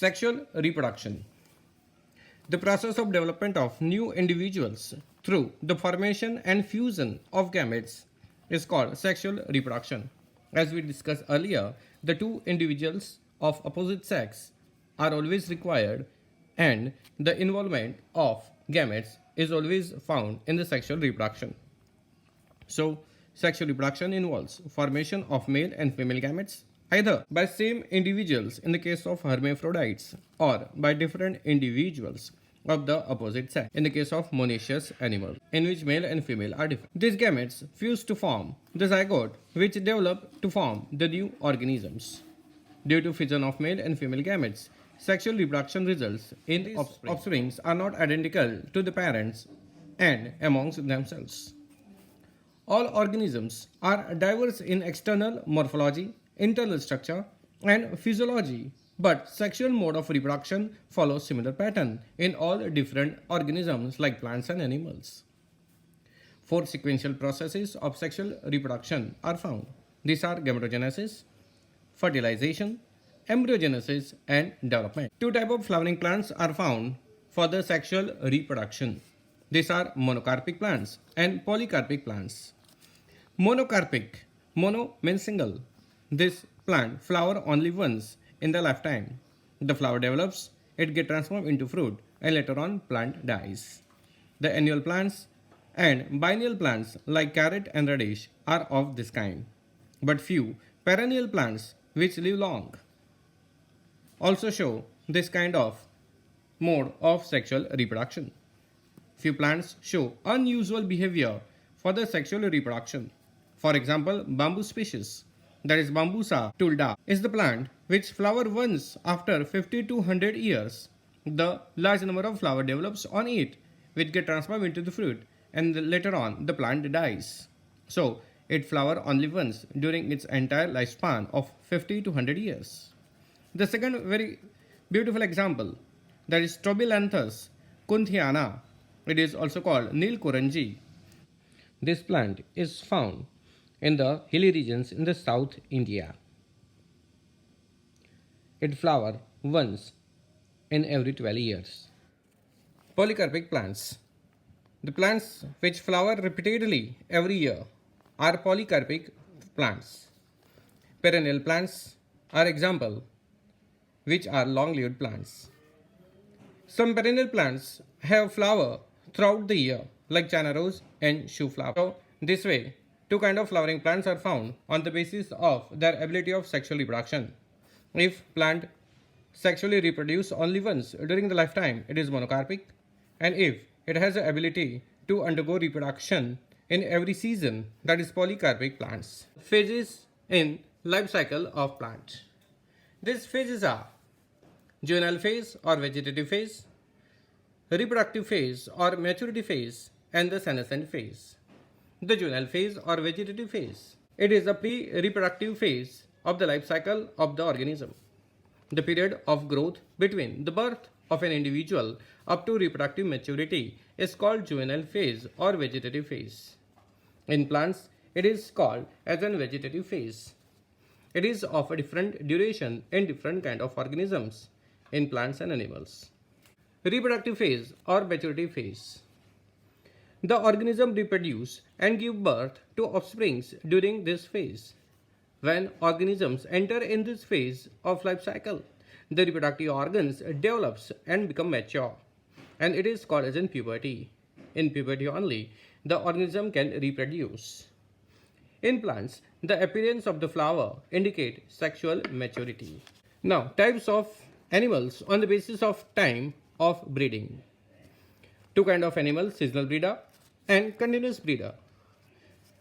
Sexual reproduction. The process of development of new individuals through the formation and fusion of gametes is called sexual reproduction. As we discussed earlier, the two individuals of opposite sex are always required, and the involvement of gametes is always found in the sexual reproduction. So, sexual reproduction involves formation of male and female gametes either by same individuals in the case of hermaphrodites or by different individuals of the opposite sex in the case of monoecious animals in which male and female are different. These gametes fuse to form the zygote which develop to form the new organisms. Due to fission of male and female gametes, sexual reproduction results in these offsprings are not identical to the parents and amongst themselves. All organisms are diverse in external morphology, internal structure, and physiology, but sexual mode of reproduction follows similar pattern in all different organisms like plants and animals. Four sequential processes of sexual reproduction are found. These are gametogenesis, fertilization, embryogenesis, and development. Two types of flowering plants are found for the sexual reproduction. These are monocarpic plants and polycarpic plants. Monocarpic, mono means single. This plant flower only once in the lifetime. The flower develops, it gets transformed into fruit, and later on plant dies. The annual plants and biennial plants like carrot and radish are of this kind, but few perennial plants which live long also show this kind of mode of sexual reproduction. Few plants show unusual behavior for the sexual reproduction. For example, bamboo species, that is Bambusa tulda, is the plant which flower once after 50 to 100 years. The large number of flower develops on it, which get transformed into the fruit, and later on the plant dies. So it flower only once during its entire lifespan of 50 to 100 years. The second very beautiful example, that is Strobilanthes kunthiana. It is also called Nilkuranji. This plant is found in the hilly regions in the South India. It flowers once in every 12 years. Polycarpic plants. The plants which flower repeatedly every year are polycarpic plants. Perennial plants are example which are long-lived plants. Some perennial plants have flower throughout the year like China rose and shoe flower. So this way, two kinds of flowering plants are found on the basis of their ability of sexual reproduction. If plant sexually reproduce only once during the lifetime, it is monocarpic, and if it has the ability to undergo reproduction in every season, that is polycarpic plants. Phases in life cycle of plant. These phases are juvenile phase or vegetative phase, reproductive phase or maturity phase, and the senescent phase. The juvenile phase or vegetative phase. It is a pre-reproductive phase of the life cycle of the organism. The period of growth between the birth of an individual up to reproductive maturity is called juvenile phase or vegetative phase. In plants, it is called as an vegetative phase. It is of a different duration in different kind of organisms in plants and animals. Reproductive phase or maturity phase. The organism reproduce and give birth to offsprings during this phase. When organisms enter in this phase of life cycle, the reproductive organs develops and become mature, and it is called as in puberty. In puberty only, the organism can reproduce. In plants, the appearance of the flower indicate sexual maturity. Now, types of animals on the basis of time of breeding. Two kinds of animals, seasonal breeder and continuous breeder.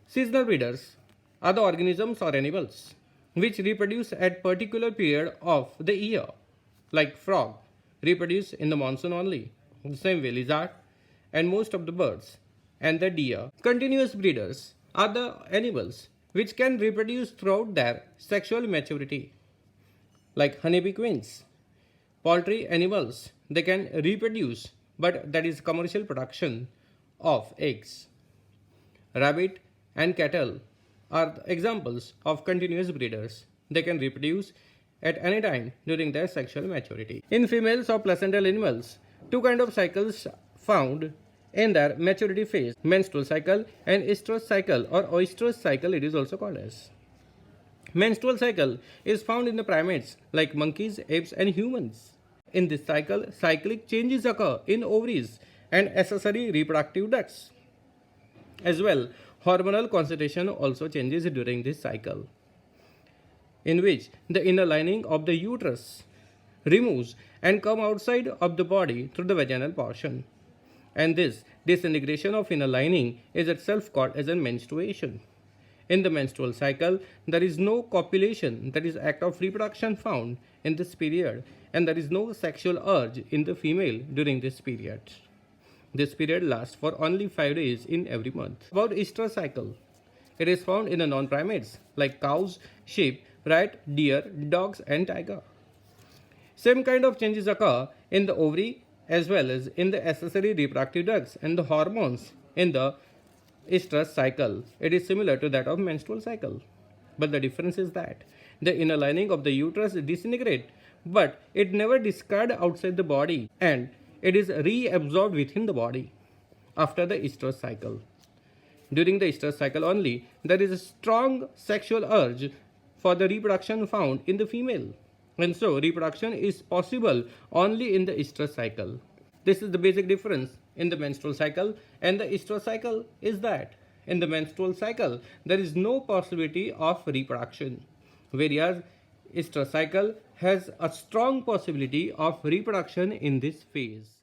Seasonal breeders are the organisms or animals which reproduce at particular period of the year, like frog reproduce in the monsoon only, the same way lizard and most of the birds and the deer. Continuous breeders are the animals which can reproduce throughout their sexual maturity, like honeybee queens. Poultry animals, they can reproduce, but that is commercial production of eggs. Rabbit and cattle are examples of continuous breeders. They can reproduce at any time during their sexual maturity. In females or placental animals, two kinds of cycles found in their maturity phase: menstrual cycle and estrous cycle, or oestrous cycle it is also called as. Menstrual cycle is found in the primates like monkeys, apes and humans. In this cycle, cyclic changes occur in ovaries and accessory reproductive ducts. As well, hormonal concentration also changes during this cycle, in which the inner lining of the uterus removes and come outside of the body through the vaginal portion. And this disintegration of inner lining is itself called as a menstruation. In the menstrual cycle, there is no copulation, that is act of reproduction, found in this period, and there is no sexual urge in the female during this period. This period lasts for only 5 days in every month. About estrous cycle, it is found in the non-primates like cows, sheep, rat, deer, dogs and tiger. Same kind of changes occur in the ovary as well as in the accessory reproductive ducts and the hormones in the estrous cycle. It is similar to that of menstrual cycle, but the difference is that the inner lining of the uterus disintegrates, but it never discards outside the body, and it is reabsorbed within the body after the estrous cycle. During the estrous cycle only, there is a strong sexual urge for the reproduction found in the female, and so reproduction is possible only in the estrous cycle. This is the basic difference in the menstrual cycle and the estrous cycle, is that in the menstrual cycle there is no possibility of reproduction, whereas estrous cycle has a strong possibility of reproduction in this phase.